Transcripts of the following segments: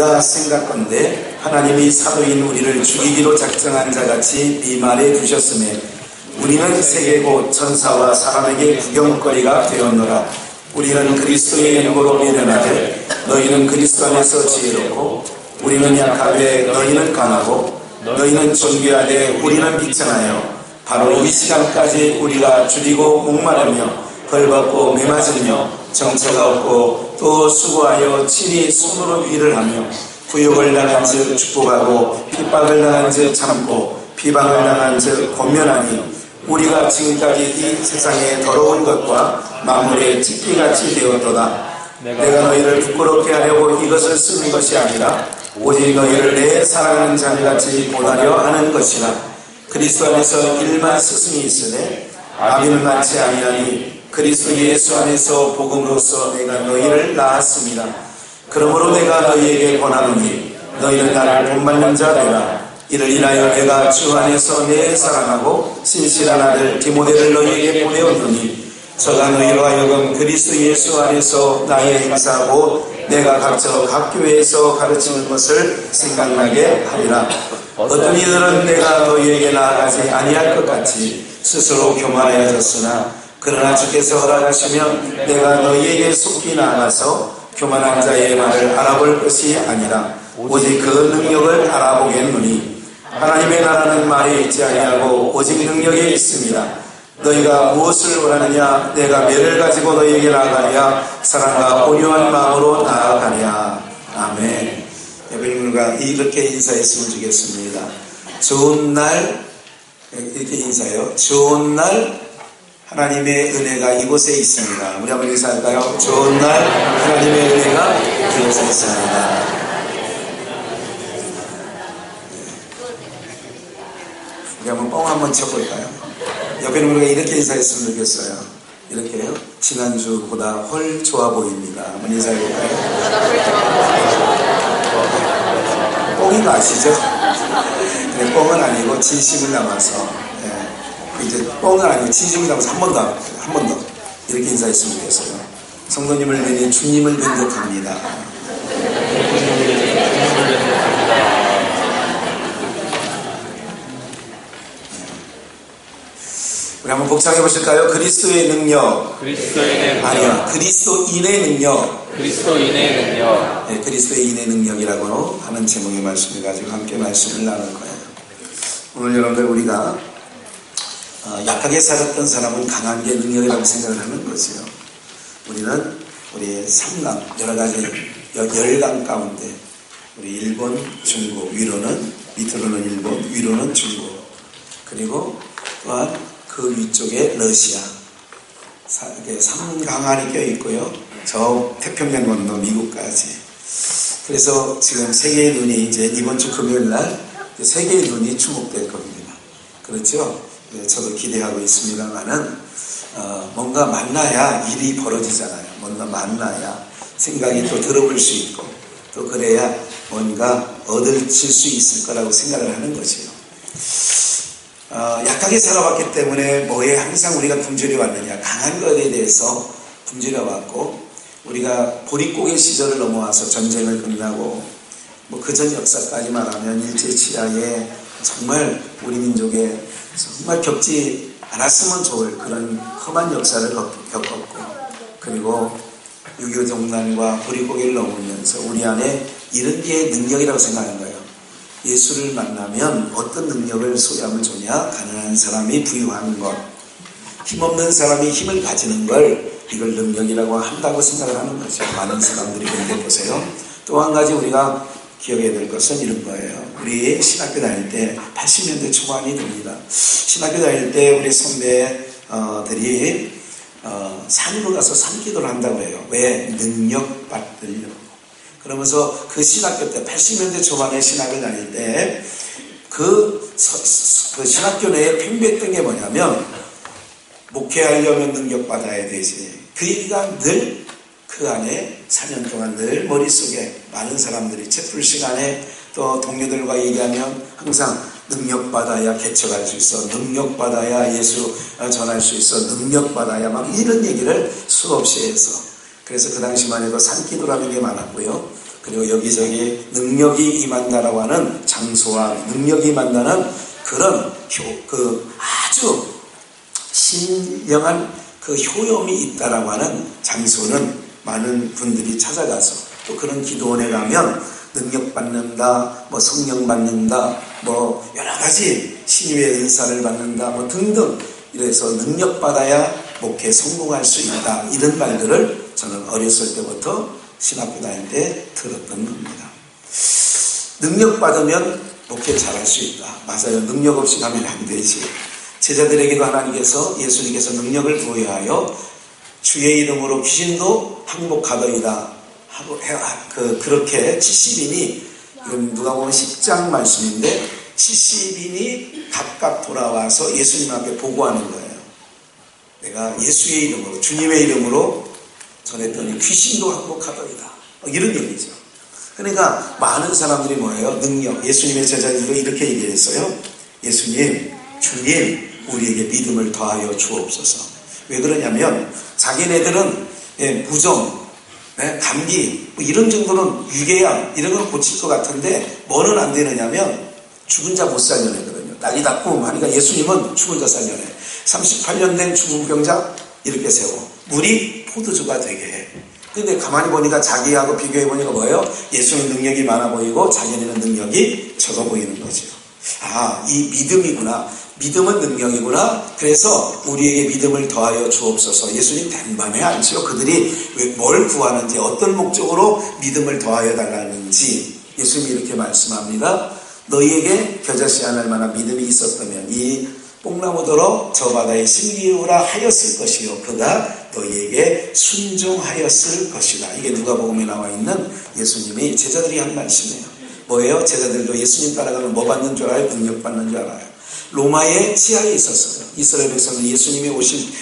내가 생각건대 하나님이 사도인 우리를 죽이기로 작정한 자같이 비말해 두셨음에 우리는 세계 곧 천사와 사람에게 구경거리가 되었노라. 우리는 그리스도의 영으로 미련하되 너희는 그리스도 안에서 지혜롭고 우리는 약하되 너희는 강하고 너희는 존귀하되 우리는 비천하여 바로 이 시간까지 우리가 줄이고 목마르며 벌받고 매맞으며 정처가 없고 또 수고하여 친히 손으로 일을 하며 구욕을 당한 즉 축복하고 핍박을 당한 즉 참고 비방을 당한 즉 권면하니 우리가 지금까지 이 세상의 더러운 것과 만물의 찢기같이 되었도다. 내가 너희를 부끄럽게 하려고 이것을 쓰는 것이 아니라 오직 너희를 내 사랑하는 자녀같이 보다려 하는 것이라. 그리스도 안에서 일만 스승이 있으되 아비는 낳지 아니하니 그리스도 예수 안에서 복음으로써 내가 너희를 낳았습니다. 그러므로 내가 너희에게 권하노니 너희는 나를 본받는 자 되라. 이를 인하여 내가 주 안에서 내 사랑하고 신실한 아들 디모데를 너희에게 보내었노니 저가 너희로 하여금 그리스도 예수 안에서 나의 행사하고 내가 각처 각 교회에서 가르치는 것을 생각나게 하리라. 어떤 이들은 내가 너희에게 나아가지 아니할 것 같이 스스로 교만하여졌으나 그러나 주께서 허락하시면 내가 너희에게 속히 나아가서 교만한 자의 말을 알아볼 것이 아니라 오직 그 능력을 알아보겠노니 하나님의 나라는 말에 있지 아니하고 오직 능력에 있습니다. 너희가 무엇을 원하느냐? 내가 매를 가지고 너희에게 나아가랴. 사랑과 온유한 마음으로 나아가랴. 아멘. 여러분과 이렇게 인사했으면 좋겠습니다. 좋은 날, 이렇게 인사해요. 좋은 날 하나님의 은혜가 이곳에 있습니다. 우리 한번 인사할까요? 좋은 날 하나님의 은혜가 이곳에 있습니다. 우리 한번 뻥 한번 쳐볼까요? 옆에 있는 우리가 이렇게 인사했으면 좋겠어요. 이렇게요. 지난주보다 훨 좋아 보입니다. 한번 인사해볼까요? 뻥인 거 아시죠? 네, 뻥은 아니고 진심을 담아서 이제 뻥은 아니고 진심을 담아서 한 번 더 이렇게 인사했으면 좋겠어요. 성도님을 뵈니 주님을 뵌 듯합니다. 우리 한번 복창해 보실까요? 그리스도의 능력. 아니요. 그리스도인의 능력. 네, 그리스도인의 능력이라고 하는 제목의 말씀을 가지고 함께 말씀을 나눌 거예요. 오늘 여러분들 우리가 약하게 살았던 사람은 강한 게 능력이라고 생각을 하는 거죠. 우리는 우리의 3강, 여러 가지 열강 가운데 우리 일본, 중국, 밑으로는 일본, 위로는 중국, 그리고 또한 그 위쪽에 러시아, 3강안이 껴있고요. 저 태평양 건너 미국까지. 그래서 지금 세계의 눈이 이제 이번 주 금요일날 세계의 눈이 주목될 겁니다. 그렇죠? 네, 저도 기대하고 있습니다만은 뭔가 만나야 일이 벌어지잖아요. 뭔가 만나야 생각이 또 들어볼 수 있고 또 그래야 뭔가 얻을 수 있을 거라고 생각을 하는 거지요. 약하게 살아왔기 때문에 뭐에 항상 우리가 굶주려 왔느냐? 강한 것에 대해서 굶주려 왔고, 우리가 보릿고개 시절을 넘어와서 전쟁을 끝나고 뭐 그전 역사까지 말하면 일제치하에 정말 우리 민족에 정말 겪지 않았으면 좋을 그런 험한 역사를 겪었고, 그리고 6.25 정난과 보릿고개를 넘으면서 우리 안에 이런 게 능력이라고 생각하는 거예요. 예수를 만나면 어떤 능력을 소유하면 좋냐? 가난한 사람이 부유한 것, 힘없는 사람이 힘을 가지는 걸 이걸 능력이라고 한다고 생각을 하는 거죠. 많은 사람들이. 근데 보세요. 또 한 가지 우리가 기억해야 될 것은 이런 거예요. 우리 신학교 다닐 때 80년대 초반이 됩니다. 신학교 다닐 때 우리 선배들이 산으로 가서 산기도를 한다고 해요. 왜? 능력 받으려고. 그러면서 그 신학교 때 80년대 초반에 신학을 다닐 때 그 신학교 내에 팽배했던 게 뭐냐면 목회하려면 능력받아야 되지. 그 얘기가 늘 그 안에 4년 동안 늘 머릿속에 많은 사람들이 채플 시간에 또 동료들과 얘기하면 항상 능력받아야 개척할 수 있어, 능력받아야 예수 전할 수 있어, 능력받아야 막 이런 얘기를 수없이 해서, 그래서 그 당시만 해도 산기도라는 게 많았고요. 그리고 여기저기 능력이 임한다라고 하는 장소와 능력이 만나는 그런 아주 신령한 그 효염이 있다라고 하는 장소는 많은 분들이 찾아가서 또 그런 기도원에 가면 능력 받는다, 뭐 성령 받는다, 뭐 여러 가지 신유의 은사를 받는다, 뭐 등등 이래서 능력 받아야 목회에 성공할 수 있다, 이런 말들을 저는 어렸을 때부터 신학교 다닐 때 들었던 겁니다. 능력 받으면 목회 잘할 수 있다. 맞아요. 능력 없이 가면 안 되지. 제자들에게도 하나님께서, 예수님께서 능력을 부여하여 주의 이름으로 귀신도 항복하더이다 하고 그렇게 70인이, 누가 보면 10장 말씀인데 70인이 각각 돌아와서 예수님 앞에 보고하는 거예요. 내가 예수의 이름으로, 주님의 이름으로 전했더니 귀신도 항복하더이다, 이런 얘기죠. 그러니까 많은 사람들이 뭐예요? 능력. 예수님의 제자들도 이렇게 얘기했어요. 예수님, 주님, 우리에게 믿음을 더하여 주옵소서. 왜 그러냐면 자기네들은 부정, 감기 뭐 이런 정도는 유궤양 이런 건 고칠 것 같은데 뭐는 안 되느냐면 죽은 자 못 살려내거든요. 난리 났고 하니까 예수님은 죽은 자 살려내. 38년 된 죽은 병자 이렇게 세워 물이 포도주가 되게 해. 근데 가만히 보니까 자기하고 비교해 보니까 뭐예요? 예수는 능력이 많아 보이고 자기네는 능력이 적어 보이는 거죠. 아, 이 믿음이구나. 믿음은 능력이구나. 그래서 우리에게 믿음을 더하여 주옵소서. 예수님 단밤에 알지요. 그들이 뭘 구하는지, 어떤 목적으로 믿음을 더하여 달라는지 예수님이 이렇게 말씀합니다. 너희에게 겨자씨 하나 만한 믿음이 있었다면 이 뽕나무더러 저 바다에 심기우라 하였을 것이요 그가 너희에게 순종하였을 것이다. 이게 누가복음에 나와 있는 예수님이 제자들이 한 말씀이에요. 뭐예요? 제자들도 예수님 따라가면 뭐 받는 줄 알아요? 능력 받는 줄 알아요. 로마의 치하에 있었어요. 이스라엘 백성은 예수님이 오신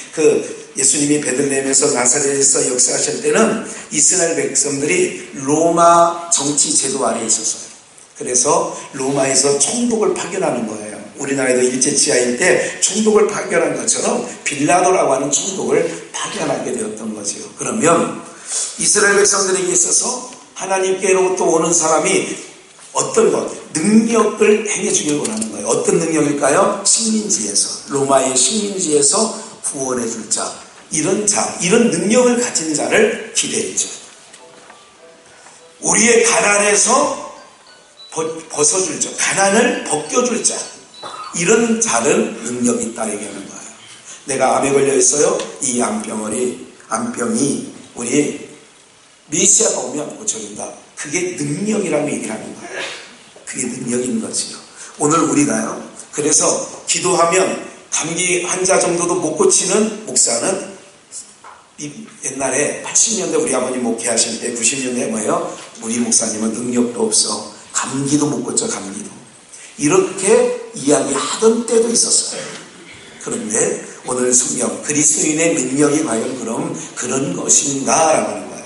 예수님이 베들레헴에서 나사렛에서 역사하실 때는 이스라엘 백성들이 로마 정치 제도 아래에 있었어요. 그래서 로마에서 총독을 파견하는 거예요. 우리나라에도 일제 치하일 때 총독을 파견한 것처럼 빌라도라고 하는 총독을 파견하게 되었던 거죠. 그러면 이스라엘 백성들에게 있어서 하나님께로부터 오는 사람이 어떤 것, 능력을 행해주길 원하는 거예요. 어떤 능력일까요? 식민지에서, 로마의 식민지에서 구원해 줄 자, 이런 능력을 가진 자를 기대했죠. 우리의 가난에서 벗어줄 자, 가난을 벗겨줄 자, 이런 자는 능력이 있다 얘기하는 거예요. 내가 암에 걸려 있어요. 이 암병이 우리 메시아가 오면 고쳐준다. 그게 능력이라고 얘기를 하는 거예요. 그게 능력인 거지요. 오늘 우리가요. 그래서 기도하면 감기 환자 정도도 못 고치는 목사는 옛날에 80년대 우리 아버님 목회하실 때 90년대에 뭐예요? 우리 목사님은 능력도 없어. 감기도 못 고쳐, 감기도. 이렇게 이야기하던 때도 있었어요. 그런데 오늘 성경 그리스도인의 능력이 과연 그럼 그런 것인가? 라고 하는 거예요.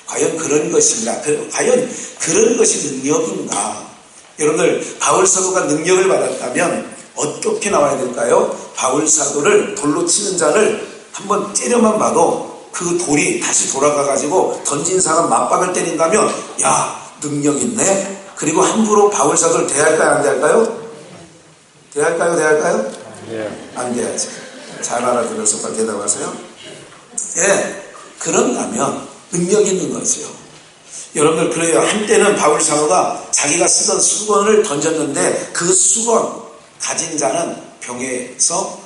과연 그런 것인가? 과연 그런 것이 능력인가? 여러분들 바울 사도가 능력을 받았다면 어떻게 나와야 될까요? 바울 사도를 돌로 치는 자를 한번 째려만 봐도 그 돌이 다시 돌아가가지고 던진 사람 맞박을 때린다면 야, 능력 있네? 그리고 함부로 바울 사도를 대할까요? 안 대할까요? 대할까요? 네. 안 돼야지. 잘 알아들어서 빨리 대답하세요. 예, 그런다면 능력 있는 거죠. 여러분들 그래요. 한때는 바울 사도가 자기가 쓰던 수건을 던졌는데 그 수건 가진 자는 병에서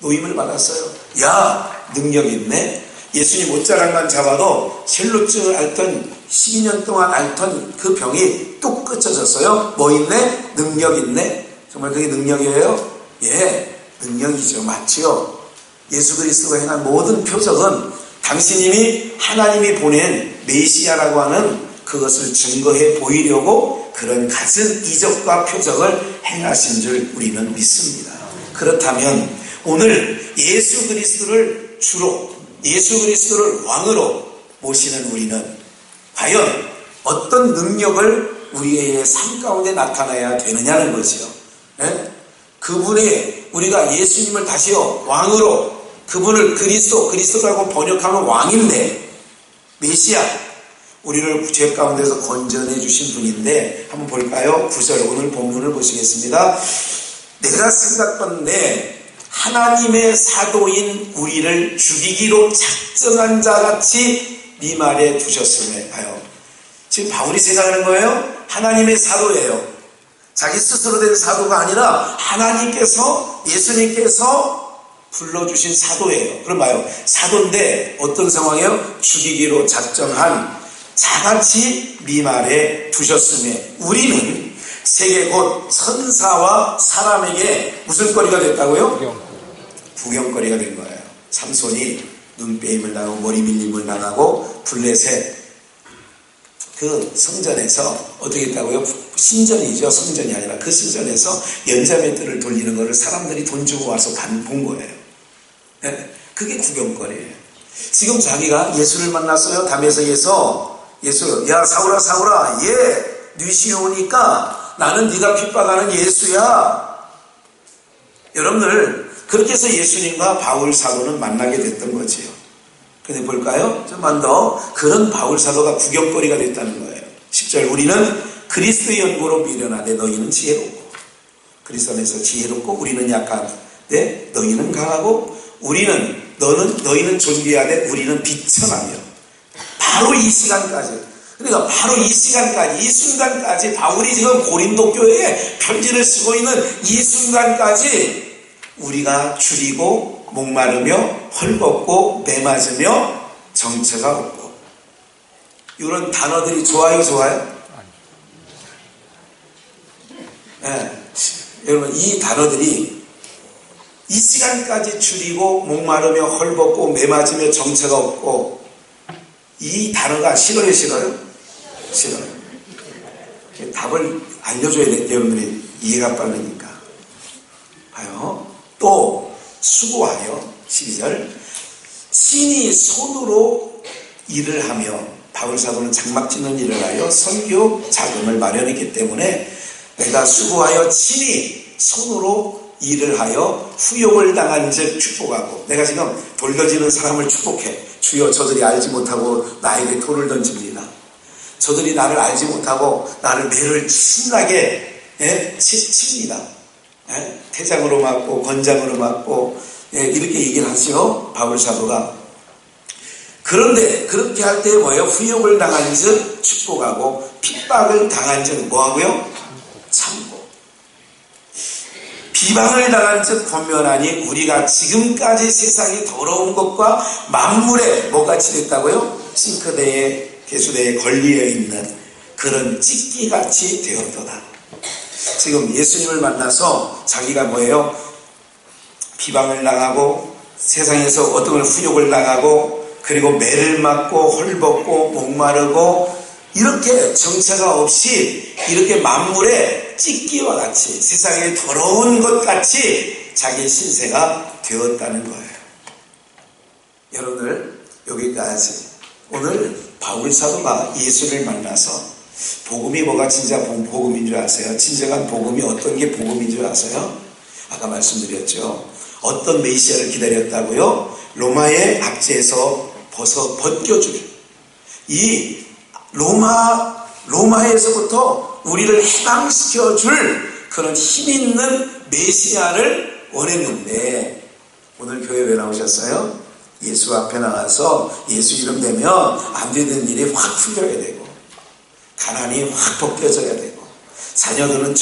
노임을 받았어요. 야, 능력 있네. 예수님 옷자락만 잡아도 셀루증을 앓던 12년 동안 앓던 그 병이 뚝 끊어졌어요. 뭐 있네? 능력 있네. 정말 그게 능력이에요? 예, 능력이죠. 맞죠? 예수 그리스도가 행한 모든 표적은 당신님이 하나님이 보낸 메시아라고 하는 그것을 증거해 보이려고 그런 갖은 이적과 표적을 행하신 줄 우리는 믿습니다. 그렇다면 오늘 예수 그리스도를 왕으로 모시는 우리는 과연 어떤 능력을 우리의 삶 가운데 나타나야 되느냐는 거지요. 예? 그분이 우리가 예수님을 다시요 왕으로, 그분을 그리스도라고 번역하면 왕인데 메시아, 우리를 죄 가운데서 건져내 주신 분인데 한번 볼까요? 9절 오늘 본문을 보시겠습니다. 내가 생각건대 하나님의 사도인 우리를 죽이기로 작정한 자같이 네 말에 두셨음에 하여. 지금 바울이 생각하는 거예요. 하나님의 사도예요. 자기 스스로 된 사도가 아니라 하나님께서, 예수님께서 불러주신 사도예요. 그럼 봐요. 사도인데 어떤 상황이에요? 죽이기로 작정한 자같이 네 말에 두셨음에 우리는 세계 곧 천사와 사람에게 무슨 거리가 됐다고요? 구경거리가 된 거예요. 삼손이 눈빼임을 당하고 머리 밀림을 당하고 블레셋 그 성전에서 어떻게 했다고요? 신전이죠. 성전이 아니라 그 신전에서 연자매들을 돌리는 거를 사람들이 돈 주고 와서 본 거예요. 네? 그게 구경거리예요. 지금 자기가 예수를 만났어요. 다메섹에서 예수, 야 사울아 사울아, 뉘시 오니까 나는 네가 핍박하는 예수야. 여러분들 그렇게 해서 예수님과 바울 사도는 만나게 됐던 거지요. 근데 볼까요? 좀만 더 그런 바울 사도가 구경거리가 됐다는 거예요. 10절 우리는 그리스도의 연고로 미련하되 너희는 지혜롭고, 그리스도 안에서 지혜롭고 우리는 약한데 너희는 강하고, 너희는 존귀하되 우리는 비천하며. 바로 이 시간까지, 그러니까 바로 이 시간까지, 이 순간까지 바울이 지금 고린도 교회에 편지를 쓰고 있는 이 순간까지 우리가 줄이고 목마르며 헐벗고 매맞으며 정체가 없고. 이런 단어들이 좋아요? 네. 여러분 이 단어들이 이 시간까지 줄이고 목마르며 헐벗고 매맞으며 정체가 없고, 이 단어가 싫어요? 싫어요? 답을 알려줘야 돼요. 여러분들이 이해가 빠르니까. 봐요. 또 수고하여 12절 친히 손으로 일을 하며, 바울 사도는 장막 짓는 일을 하여 선교 자금을 마련했기 때문에 내가 수고하여 친히 손으로 일을 하여 후욕을 당한 즉 축복하고. 내가 지금 돌 던지는 사람을 축복해. 주여 저들이 알지 못하고 나에게 돌을 던집니다. 저들이 나를 알지 못하고 나를 매를 신나게 칩니다. 태장으로 맞고 건장으로 맞고 이렇게 얘기를 하죠. 바울 사도가. 그런데 그렇게 할 때 뭐예요? 후욕을 당한 즉 축복하고 핍박을 당한 즉 뭐하고요? 참고. 비방을 당한 즉 권면하니 우리가 지금까지 세상이 더러운 것과 만물에 뭐같이 됐다고요? 싱크대에 개수대에 걸려 있는 그런 찢기같이 되었도다. 지금 예수님을 만나서 자기가 뭐예요? 비방을 당하고 세상에서 어떤 걸 후욕을 당하고 그리고 매를 맞고 헐벗고 목마르고 이렇게 정체가 없이 이렇게 만물에 찢기와 같이 세상에 더러운 것 같이 자기의 신세가 되었다는 거예요. 여러분들 여기까지. 오늘 바울 사도가 예수를 만나서 복음이 뭐가 진짜 복음인 줄 아세요? 진정한 복음이 어떤 게 복음인 줄 아세요? 아까 말씀드렸죠. 어떤 메시아를 기다렸다고요? 로마의 압제에서 벗겨줄 이 로마에서부터 우리를 해방시켜줄 그런 힘있는 메시아를 원했는데 오늘 교회 왜 나오셨어요? 예수 앞에 나가서 예수 이름 되면 안 되는 일이 확 풀려야 되고 가난이 확 벗겨져야 되고 자녀들은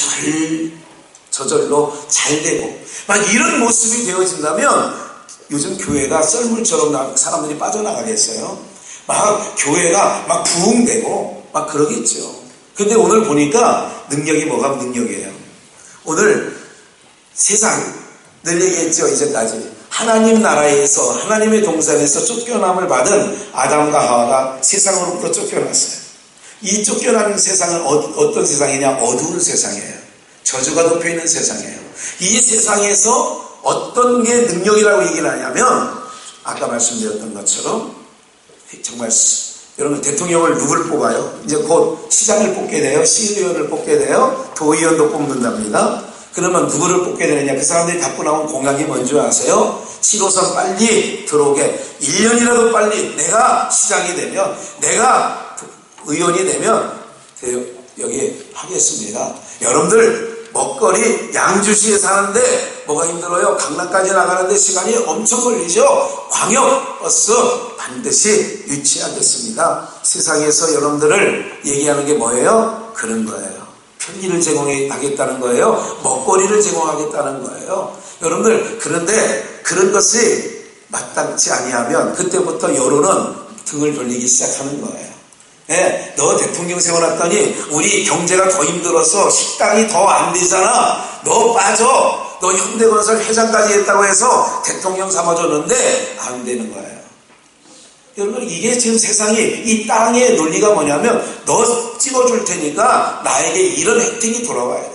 저절로 잘 되고 막 이런 모습이 되어진다면 요즘 교회가 썰물처럼 사람들이 빠져나가겠어요? 막 교회가 막 부흥되고 막 그러겠죠. 근데 오늘 보니까 능력이 뭐가 능력이에요? 오늘 세상 늘 얘기했죠. 이제까지 하나님 나라에서 하나님의 동산에서 쫓겨남을 받은 아담과 하와가 세상으로부터 쫓겨났어요. 이 쫓겨나는 세상은 어떤 세상이냐? 어두운 세상이에요. 저주가 덮여있는 세상이에요. 이 세상에서 어떤 게 능력이라고 얘기를 하냐면 아까 말씀드렸던 것처럼 정말 여러분 대통령을 누구를 뽑아요? 이제 곧 시장을 뽑게 돼요. 시의원을 뽑게 돼요. 도의원도 뽑는답니다. 그러면 누구를 뽑게 되느냐? 그 사람들이 갖고 나온 공약이 뭔지 아세요? 7호선 빨리 들어오게 1년이라도 빨리 내가 시장이 되면 내가 의원이 되면 여기 하겠습니다. 여러분들 먹거리 양주시에 사는데 뭐가 힘들어요? 강남까지 나가는데 시간이 엄청 걸리죠. 광역버스 반드시 유치하겠습니다. 세상에서 여러분들을 얘기하는 게 뭐예요? 그런 거예요. 편리를 제공하겠다는 거예요. 먹거리를 제공하겠다는 거예요. 여러분들, 그런데 그런 것이 마땅치 아니하면 그때부터 여론은 등을 돌리기 시작하는 거예요. 네, 너 대통령 세워놨더니 우리 경제가 더 힘들어서 식당이 더 안 되잖아. 너 빠져. 너 현대건설 회장까지 했다고 해서 대통령 삼아줬는데 안 되는 거예요. 여러분, 이게 지금 세상이, 이 땅의 논리가 뭐냐면 너 찍어줄 테니까 나에게 이런 혜택이 돌아와야 돼요.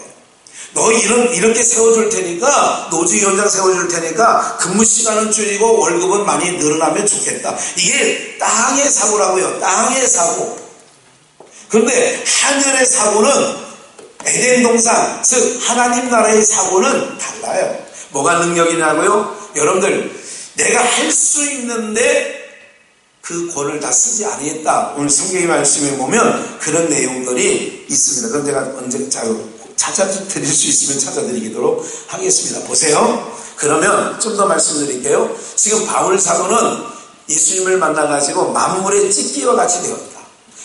너 이렇게 세워줄 테니까, 노주위원장 세워줄 테니까 근무 시간은 줄이고 월급은 많이 늘어나면 좋겠다. 이게 땅의 사고라고요. 땅의 사고. 그런데 하늘의 사고는, 에덴 동산, 즉 하나님 나라의 사고는 달라요. 뭐가 능력이냐고요? 여러분들, 내가 할 수 있는데 그 권을 다 쓰지 않겠다. 오늘 성경의 말씀에 보면 그런 내용들이 있습니다. 그럼 제가 언제 찾아드릴 수 있으면 찾아드리도록 하겠습니다. 보세요. 그러면 좀 더 말씀드릴게요. 지금 바울 사도는 예수님을 만나가지고 만물의 찢기와 같이 되었다.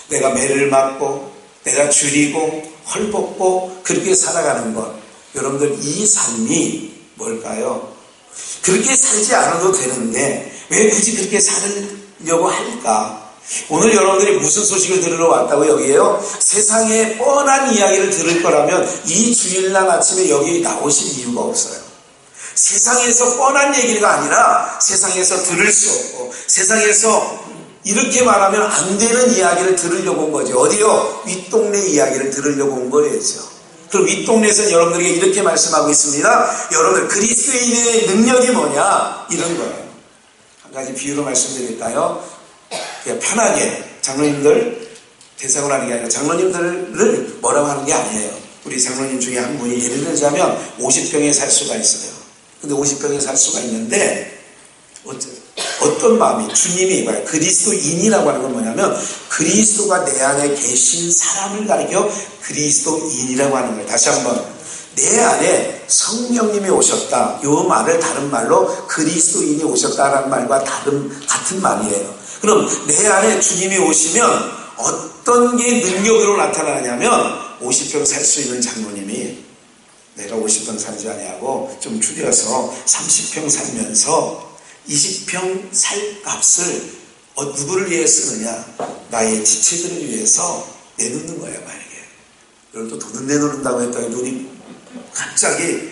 내가 매를 맞고 내가 줄이고 헐벗고 그렇게 살아가는 것. 여러분들, 이 삶이 뭘까요? 그렇게 살지 않아도 되는데 왜 굳이 그렇게 살려고 할까? 오늘 여러분들이 무슨 소식을 들으러 왔다고 여기에요? 세상에 뻔한 이야기를 들을 거라면 이 주일날 아침에 여기 나오실 이유가 없어요. 세상에서 뻔한 얘기가 아니라 세상에서 들을 수 없고 세상에서 이렇게 말하면 안 되는 이야기를 들으려고 온 거죠. 어디요? 윗동네 이야기를 들으려고 온 거예요. 그럼 윗동네에서는 여러분들에게 이렇게 말씀하고 있습니다. 여러분들, 그리스도인의 능력이 뭐냐? 이런 거예요. 한 가지 비유로 말씀드릴까요? 그냥 편하게, 장로님들 대상으로 하는 게 아니라 장로님들을 뭐라고 하는 게 아니에요. 우리 장로님 중에 한 분이 예를 들자면 50평에 살 수가 있어요. 근데 50평에 살 수가 있는데 어떤 마음이, 주님이 그리스도인이라고 하는 건 뭐냐면 그리스도가 내 안에 계신 사람을 가리켜 그리스도인이라고 하는 거예요. 다시 한번, 내 안에 성령님이 오셨다. 이 말을 다른 말로 그리스도인이 오셨다라는 말과 같은 말이에요. 그럼 내 안에 주님이 오시면 어떤 게 능력으로 나타나냐면 50평 살 수 있는 장로님이 내가 50평 살지 아니하고 좀 줄여서 30평 살면서 20평 살 값을 누구를 위해 쓰느냐? 나의 지체들을 위해서 내놓는 거예요. 만약에 여러분, 또 돈을 내놓는다고 했더니 눈이 갑자기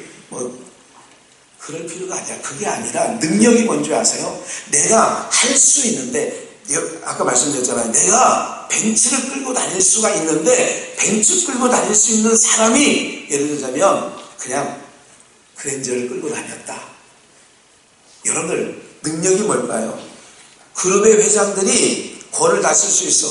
그럴 필요가 아니야. 그게 아니라 능력이 뭔지 아세요? 내가 할 수 있는데, 아까 말씀드렸잖아요. 내가 벤츠를 끌고 다닐 수가 있는데 벤츠 끌고 다닐 수 있는 사람이 예를 들자면 그냥 그랜저를 끌고 다녔다. 여러분들, 능력이 뭘까요? 그룹의 회장들이 권을 다 쓸 수 있어.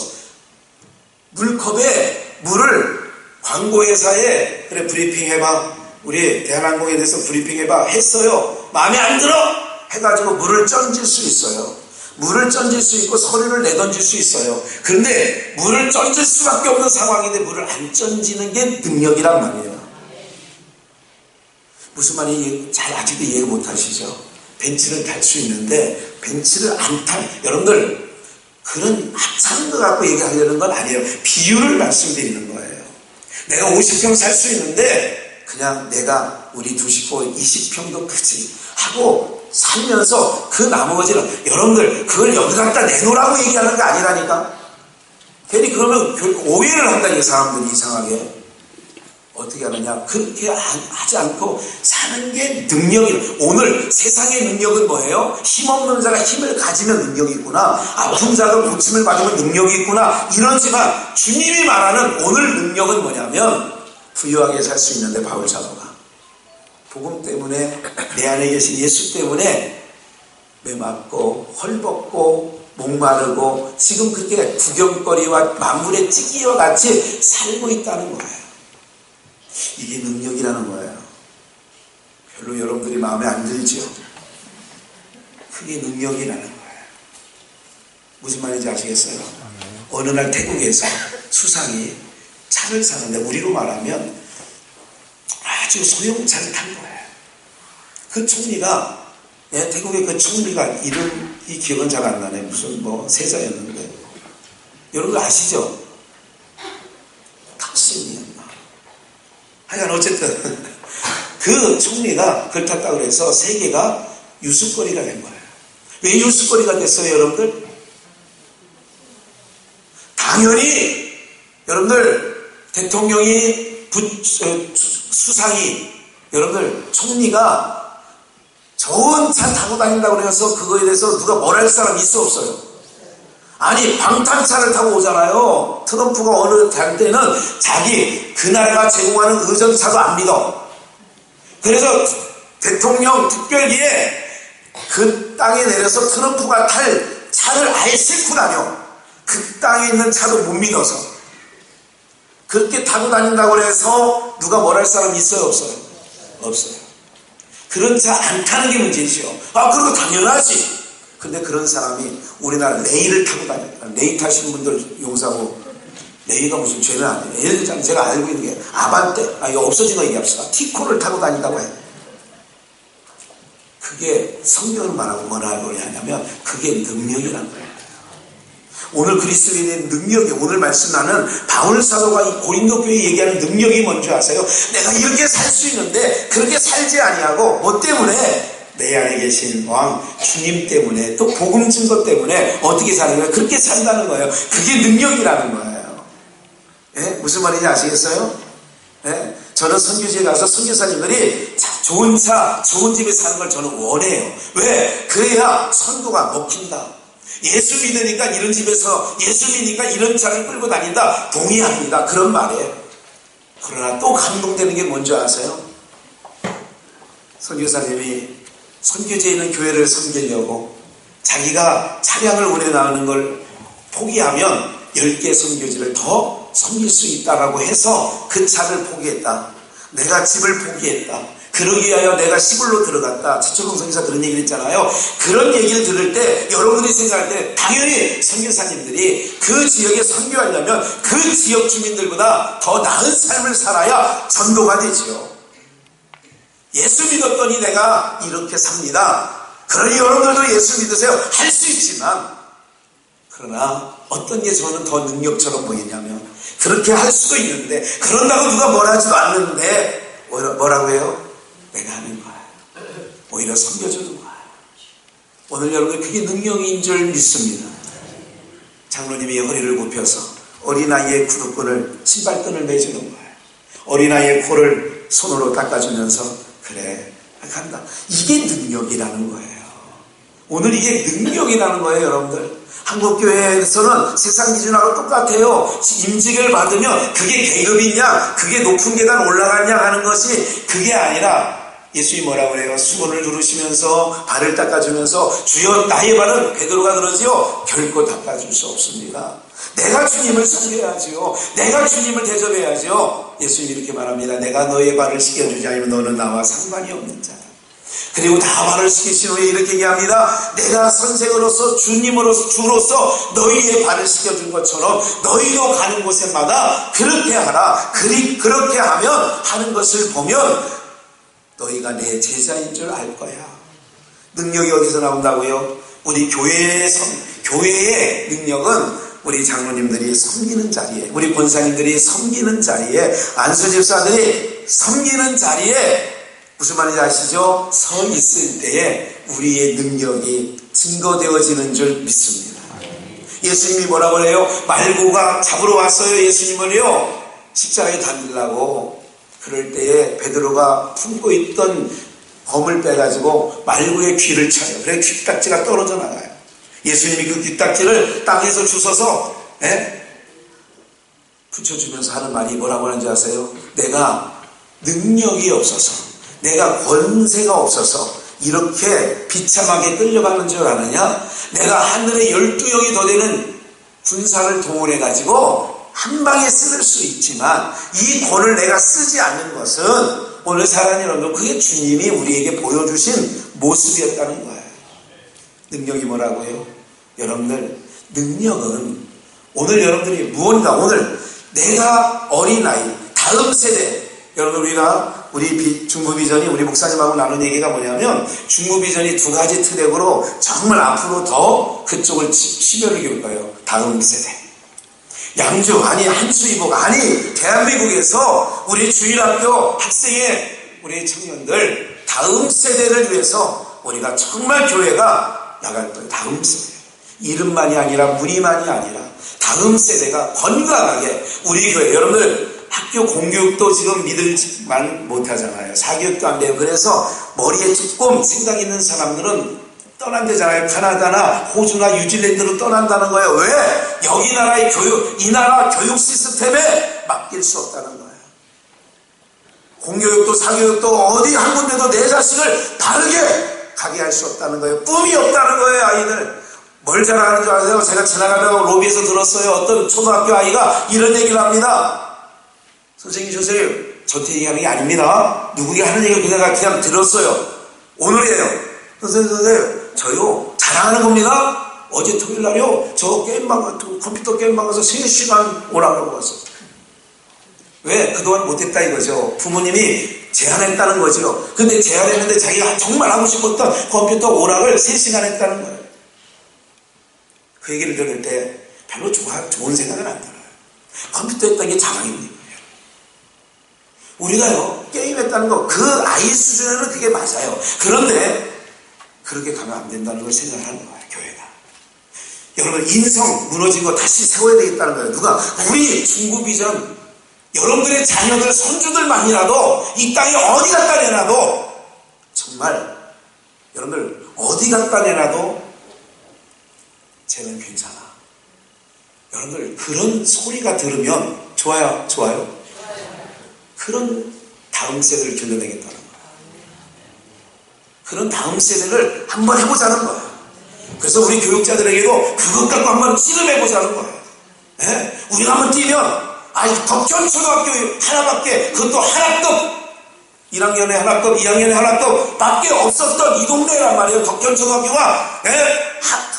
물컵에 물을 광고회사에 그래 브리핑해봐. 우리 대한항공에 대해서 브리핑해봐. 했어요. 마음에 안 들어? 해가지고 물을 던질 수 있어요. 물을 던질 수 있고 서류를 내던질 수 있어요. 그런데 물을 던질 수밖에 없는 상황인데 물을 안 던지는 게 능력이란 말이에요. 무슨 말인지 아직도 이해를 못 하시죠? 벤츠를 탈 수 있는데 벤츠를 안 탈, 여러분들, 그런 하찮은 거 갖고 얘기하려는 건 아니에요. 비유를 말씀드리는 거예요. 내가 50평 살 수 있는데 그냥 내가 우리 두 식구 20평도 크지 하고 살면서 그 나머지는, 여러분들, 그걸 여기 갖다 내놓으라고 얘기하는 게 아니라니까. 괜히 그러면 오해를 한다니까. 사람들이 이상하게 어떻게 하느냐, 그렇게 하지 않고 사는 게 능력이에요. 오늘 세상의 능력은 뭐예요? 힘없는 자가 힘을 가지면 능력이 있구나, 아픈 자가 고침을 받으면 능력이 있구나, 이러지만 주님이 말하는 오늘 능력은 뭐냐면 부유하게 살 수 있는데, 바울 사도가 복음 때문에, 내 안에 계신 예수 때문에 매맞고 헐벗고 목마르고 지금 그렇게 구경거리와 만물의 찌기와 같이 살고 있다는 거예요. 이게 능력이라는 거예요. 별로 여러분들이 마음에 안 들죠? 그게 능력이라는 거예요. 무슨 말인지 아시겠어요? 어느 날 태국에서 수상이 차를 사는데 우리로 말하면 아주 소형차를 탄 거예요. 그 총리가 태국의 그 총리가 이름이 기억은 잘 안 나네. 무슨 세자였는데 여러분 아시죠? 탁신이었나? 하여간 어쨌든 그 총리가 그걸 탔다고 해서 세계가 유수거리가 된 거예요. 왜 유수거리가 됐어요, 여러분들? 당연히 여러분들 대통령이 수상이 여러분들 총리가 좋은 차 타고 다닌다고 해서 그거에 대해서 누가 뭘 할 사람이 있어 없어요? 아니 방탄차를 타고 오잖아요. 트럼프가 어느 달 때는 자기 그 나라가 제공하는 의전차도 안 믿어. 그래서 대통령 특별기에 그 땅에 내려서 트럼프가 탈 차를 아예 싣고 다녀. 그 땅에 있는 차도 못 믿어서. 그렇게 타고 다닌다고 해서 누가 뭘 할 사람이 있어요 없어요? 없어요. 그런 차 안 타는 게 문제죠. 그리고 당연하지. 근데 그런 사람이 우리나라 레이를 타고 다녀요. 레이 타시는 분들 용서하고, 레이가 무슨 죄는 아니에요. 예를 들자면 제가 알고 있는 게 아반떼, 이거 없어진 거 얘기합시다. 티코를 타고 다닌다고 해요. 그게 성경을 말하고 뭐라고 하냐면 그게 능력이라는 거예요. 오늘 그리스도인의 능력이, 오늘 말씀 나는 바울 사도가 고린도 교회에 얘기하는 능력이 뭔지 아세요? 내가 이렇게 살 수 있는데 그렇게 살지 아니하고 뭐 때문에? 내 안에 계신 왕 주님 때문에, 또 복음 증거 때문에 어떻게 사는 거예요? 그렇게 산다는 거예요. 그게 능력이라는 거예요. 무슨 말인지 아시겠어요? 저는 선교지에 가서 선교사님들이 좋은 차, 좋은 집에 사는 걸 저는 원해요. 왜? 그래야 선도가 먹힌다. 예수 믿으니까 이런 집에서, 예수 믿으니까 이런 차를 끌고 다닌다. 동의합니다. 그런 말이에요. 그러나 또 감동되는 게 뭔지 아세요? 선교사님이 선교지에 있는 교회를 섬기려고 자기가 차량을 운행하는 걸 포기하면 10개 선교지를 더 섬길 수 있다라고 해서 그 차를 포기했다. 내가 집을 포기했다. 그러기 위하여 내가 시골로 들어갔다. 최초동 선교사 그런 얘기를 했잖아요. 그런 얘기를 들을 때 여러분들이 생각할 때 당연히 선교사님들이 그 지역에 선교하려면 그 지역 주민들보다 더 나은 삶을 살아야 전도가 되죠. 예수 믿었더니 내가 이렇게 삽니다. 그러니 여러분들도 예수 믿으세요. 할 수 있지만, 그러나 어떤 게 저는 더 능력처럼 보이냐면 그렇게 할 수도 있는데, 그런다고 누가 뭘 하지도 않는데 뭐라고 해요? 내가 하는 거야. 오히려 섬겨주는 거야. 오늘 여러분 그게 능력인 줄 믿습니다. 장로님이 허리를 굽혀서 어린아이의 구두끈을, 신발끈을 매주는 거예요. 어린아이의 코를 손으로 닦아주면서 그래 간다. 이게 능력이라는 거예요. 오늘 이게 능력이라는 거예요. 여러분들 한국교회에서는 세상 기준하고 똑같아요. 임직을 받으면 그게 계급이냐, 그게 높은 계단 올라가냐 하는 것이 그게 아니라, 예수님이 뭐라고 그래요? 수건을 두르시면서 발을 닦아주면서 주여 나의 발은 베드로가 그러지요 결코 닦아줄 수 없습니다. 내가 주님을 섬겨야지요. 내가 주님을 대접해야지요. 예수님이 이렇게 말합니다. 내가 너의 발을 씻겨주지 않으면 너는 나와 상관이 없는 자다. 그리고 다 발을 씻기신 후에 이렇게 얘기합니다. 내가 선생으로서 주님으로서 주로서 너희의 발을 씻겨준 것처럼 너희도 가는 곳에마다 그렇게 하라. 그렇게 하면 하는 것을 보면 너희가 내 제자인 줄 알 거야. 능력이 어디서 나온다고요? 우리 교회의 능력은 우리 장로님들이 섬기는 자리에, 우리 권사님들이 섬기는 자리에, 안수집사들이 섬기는 자리에, 무슨 말인지 아시죠? 서 있을 때에 우리의 능력이 증거되어지는 줄 믿습니다. 예수님이 뭐라고 해요? 말고가 잡으러 왔어요. 예수님을요. 십자가에 달리려고. 그럴 때에 베드로가 품고 있던 검을 빼가지고 말고의 귀를 차요. 그래 귀딱지가 떨어져 나가요. 예수님이 그 귀딱지를 땅에서 주워서 붙여주면서 하는 말이 뭐라고 하는지 아세요? 내가 능력이 없어서, 내가 권세가 없어서 이렇게 비참하게 끌려가는 줄 아느냐? 내가 하늘에 12영이 더 되는 군사를 동원해가지고 한 방에 쓸 수 있지만 이 권을 내가 쓰지 않는 것은, 오늘 사랑하는 여러분, 그게 주님이 우리에게 보여주신 모습이었다는 거예요. 능력이 뭐라고요? 여러분들, 능력은 오늘 여러분들이 무언가 오늘 내가 어린아이 다음 세대 여러분 우리 중부비전이 우리 목사님하고 나눈 얘기가 뭐냐면 중부비전이 두 가지 트랙으로 정말 앞으로 더 그쪽을 심혈을 기울 거예요. 다음 세대. 양주 아니 한수이복 아니 대한민국에서 우리 주일학교 학생의 우리 청년들 다음 세대를 위해서 우리가 정말 교회가 나갈 거예요. 다음 세대. 이름만이 아니라 무리만이 아니라 다음 세대가 건강하게 우리 교회 여러분들 학교 공교육도 지금 믿을만 못하잖아요. 사교육도 안 돼요. 그래서 머리에 조금 생각 있는 사람들은 떠난대잖아요. 카나다나 호주나 뉴질랜드로 떠난다는 거예요. 왜? 여기 나라의 이 나라 교육 시스템에 맡길 수 없다는 거예요. 공교육도 사교육도 어디 한 군데도 내 자식을 바르게 가게 할 수 없다는 거예요. 꿈이 없다는 거예요. 아이들. 뭘 자랑하는 줄 아세요? 제가 지나가다가 로비에서 들었어요. 어떤 초등학교 아이가 이런 얘기를 합니다. 선생님 저한테 얘기하는 게 아닙니다. 누구에게 하는 얘기를 그냥 들었어요. 오늘이에요. 선생님 저요 자랑하는 겁니다. 어제 토요일 날요 저 컴퓨터 게임방 가서 3시간 오라고 왔어요. 왜? 그동안 못했다 이거죠. 부모님이 제한했다는 거죠. 근데 제한했는데 자기가 정말 하고 싶었던 컴퓨터 오락을 3시간 했다는 거예요. 그 얘기를 들을 때 별로 좋은 생각은 안 들어요. 컴퓨터 했다는 게 자랑입니다. 우리가요 게임했다는 거 그 아이 수준에는 그게 맞아요. 그런데 그렇게 가면 안 된다는 걸 생각하는 거예요. 교회가. 여러분 인성 무너진 거 다시 세워야 되겠다는 거예요. 누가? 우리 중부비전 여러분들의 자녀들 손주들만이라도 이 땅에 어디 갖다 내놔도 정말 여러분들 어디 갖다 내놔도 쟤는 괜찮아. 여러분들 그런 소리가 들으면 좋아요? 그런 다음 세대를 길러내겠다는 거예요. 그런 다음 세대를 한번 해보자는 거예요. 그래서 우리 교육자들에게도 그것 갖고 한번 찌름해보자는 거예요. 예? 우리가 한번 뛰면 덕천 초등학교 하나밖에 그것도 하나급 1학년에 하나급 2학년에 하나급 밖에 없었던 이 동네란 말이에요. 덕천 초등학교가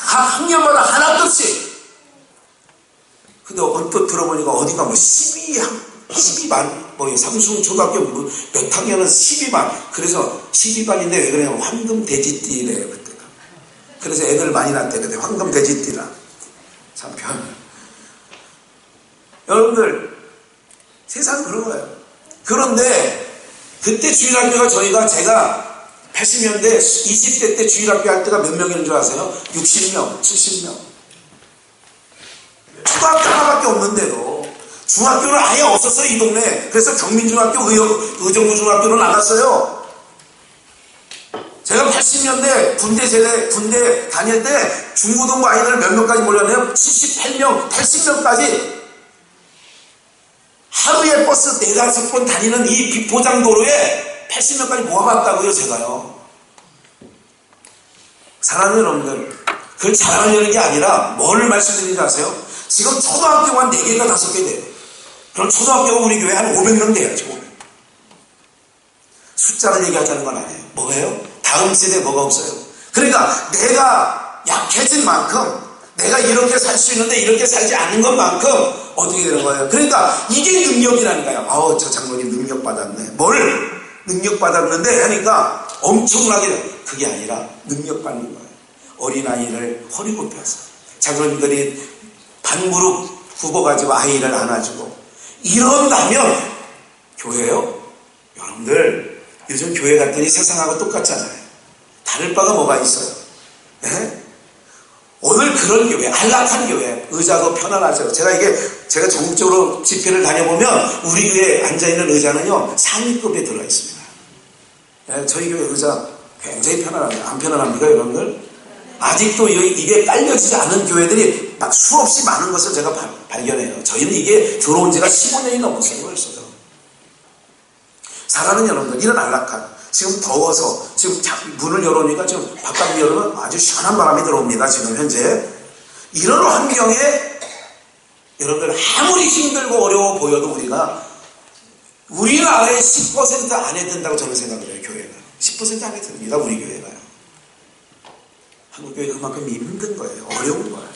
학년마다 하나급씩. 근데 언뜻 들어보니까 어디가 12반 삼sun 초등학교 몇 학년은 12반. 그래서 12반인데 왜 그래요? 황금 돼지띠래요 그때가. 그래서 애들 많이 낳대. 그때 황금 돼지띠라. 참 여러분들 세상은 그런 거예요. 그런데 그때 주일학교가 제가 80년대 20대 때 주일학교 할 때가 몇 명인 줄 아세요? 60명 70명. 초등학교 하나밖에 없는데도 중학교는 아예 없었어요 이 동네. 그래서 경민중학교 의정부중학교로 나갔어요. 제가 80년대 군대 다닐 때 중고등부 아이들 몇 명까지 몰렸나요? 78명 80명까지 하루에 버스 4-5번 다니는 이 비포장도로에 80명까지 모아봤다고요 제가요. 사랑하는 여러분들 그걸 자랑하려는 게 아니라 뭐를 말씀드리는지 아세요? 지금 초등학교가 4개가 5개 돼요. 그럼 초등학교가 우리 교회에 한 500명 돼야죠. 500. 숫자를 얘기하자는 건 아니에요. 뭐예요? 다음 세대에 뭐가 없어요. 그러니까 내가 약해진 만큼 내가 이렇게 살 수 있는데 이렇게 살지 않은 것만큼 어떻게 되는 거예요? 그러니까 이게 능력이라는 거예요. 저 장로님 능력 받았네. 뭘 능력 받았는데 하니까 엄청나게 그게 아니라 능력 받는 거예요. 어린아이를 허리 굽혀서 장로님들이 반무릎 굽어가지고 아이를 안아주고 이런다면 교회요? 여러분들 요즘 교회 갔더니 세상하고 똑같잖아요. 다를 바가 뭐가 있어요? 네? 오늘 그런 교회, 안락한 교회, 의자도 편안하죠. 제가 전국적으로 집회를 다녀보면 우리 교회에 앉아있는 의자는요 상위급에 들어가 있습니다. 네, 저희 교회 의자 굉장히 편안합니다. 안 편안합니까 여러분들? 아직도 이게 깔려지지 않은 교회들이 막 수없이 많은 것을 제가 발견해요. 저희는 이게 들어온 지가 15년이 넘었어요. 벌써. 사랑하는 여러분들, 이런 안락한, 지금 더워서 지금 문을 열어놓으니까 지금 바깥 열으면 아주 시원한 바람이 들어옵니다. 지금 현재. 이런 환경에 여러분들 아무리 힘들고 어려워 보여도 우리나라의 10% 안에 든다고 저는 생각을 해요. 교회가 10% 안에 듭니다. 우리 교회가요. 한국교회가 그만큼 힘든 거예요. 어려운 거예요.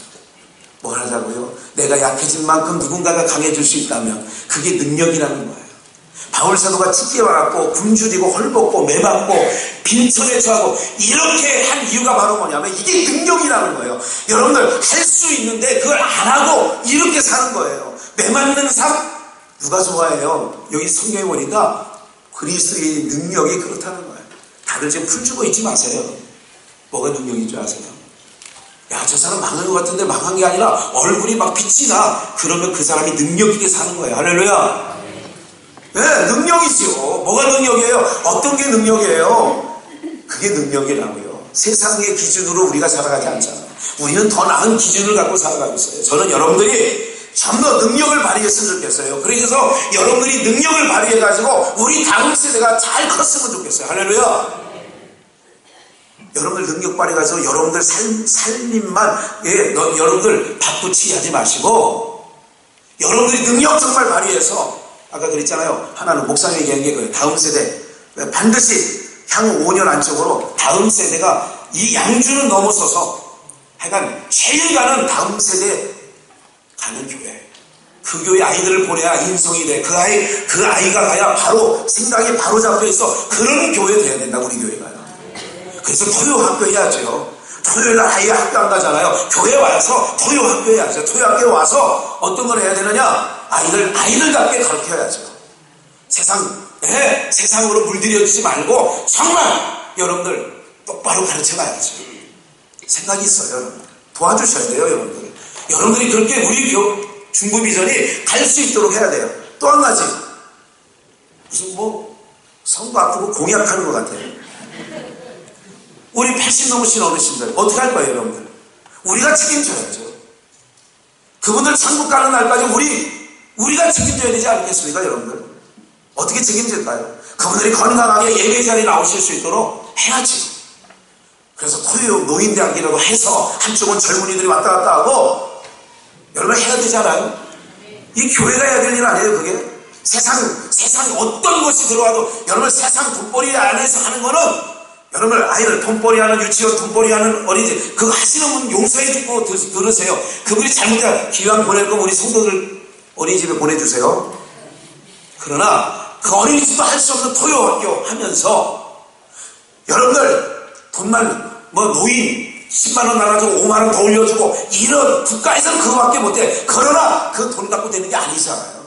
뭘 하자고요? 내가 약해진 만큼 누군가가 강해질 수 있다면 그게 능력이라는 거예요. 바울 사도가 찢겨 말았고 굶주리고 헐벗고 매맞고 빈천에 처하고 이렇게 한 이유가 바로 뭐냐면 이게 능력이라는 거예요. 여러분들 할 수 있는데 그걸 안 하고 이렇게 사는 거예요. 매맞는 삶 누가 좋아해요? 여기 성경에 보니까 그리스도의 능력이 그렇다는 거예요. 다들 지금 풀주고 있지 마세요. 뭐가 능력인 줄 아세요? 야, 저 사람 망한 것 같은데 망한 게 아니라 얼굴이 막 빛이 나. 그러면 그 사람이 능력 있게 사는 거예요. 할렐루야. 네, 능력이죠. 뭐가 능력이에요? 어떤 게 능력이에요? 그게 능력이라고요. 세상의 기준으로 우리가 살아가지 않잖아요. 우리는 더 나은 기준을 갖고 살아가고 있어요. 저는 여러분들이 좀 더 능력을 발휘했으면 좋겠어요. 그래서 여러분들이 능력을 발휘해가지고 우리 다음 세대가 잘 컸으면 좋겠어요. 할렐루야. 여러분들 능력 발휘해가지고 여러분들 살림만 여러분들 바쁘치게 하지 마시고 여러분들이 능력 정말 발휘해서 아까 그랬잖아요. 하나는 목사님이 얘기한 게 그래요. 다음 세대 반드시 향후 5년 안쪽으로 다음 세대가 이 양주는 넘어서서 하여간 제일 가는 다음 세대 가는 교회. 그 교회 아이들을 보내야 인성이 돼. 그 아이가 가야 바로 생각이 바로 잡혀 있어. 그런 교회 돼야 된다고 우리 교회가요. 그래서 토요 학교 해야죠. 토요일날 아이 학교 안 가잖아요. 교회 와서 토요 학교 해야죠. 토요 학교 와서 어떤 걸 해야 되느냐? 아이들답게 가르쳐야죠. 세상으로 물들여주지 말고 정말 여러분들 똑바로 가르쳐가야죠. 생각이 있어요. 여러분. 도와주셔야 돼요. 여러분들이 그렇게 우리 중부비전이 갈 수 있도록 해야 돼요. 또 한 가지 무슨 성도 앞두고 공약하는 것 같아요. 우리 80 넘으신 어르신들 어떻게 할 거예요? 여러분들 우리가 책임져야죠. 그분들 천국 가는 날까지 우리가 책임져야 되지 않겠습니까? 여러분들 어떻게 책임질까요? 그분들이 건강하게 예배 자리에 나오실 수 있도록 해야지. 그래서 토요 노인대학이라고 해서 한쪽은 젊은이들이 왔다 갔다 하고 여러분 해야 되잖아요. 이 교회가 해야 될 일 아니에요. 그게 세상 어떤 것이 들어와도 여러분 세상 돈벌이 안에서 하는 거는 여러분 아이들 돈벌이 하는 유치원 돈벌이 하는 어린이집 그거 하시는 분 용서해 주고 들으세요. 그분이 잘못하면 기왕 보낼 거면 우리 성도들 어린이집에 보내주세요. 그러나 그 어린이집도 할 수 없는 토요학교 하면서 여러분들 돈만 노인 10만원 나눠주고 5만원 더 올려주고 이런 국가에서는 그거밖에 못해. 그러나 그 돈 갖고 되는 게 아니잖아요.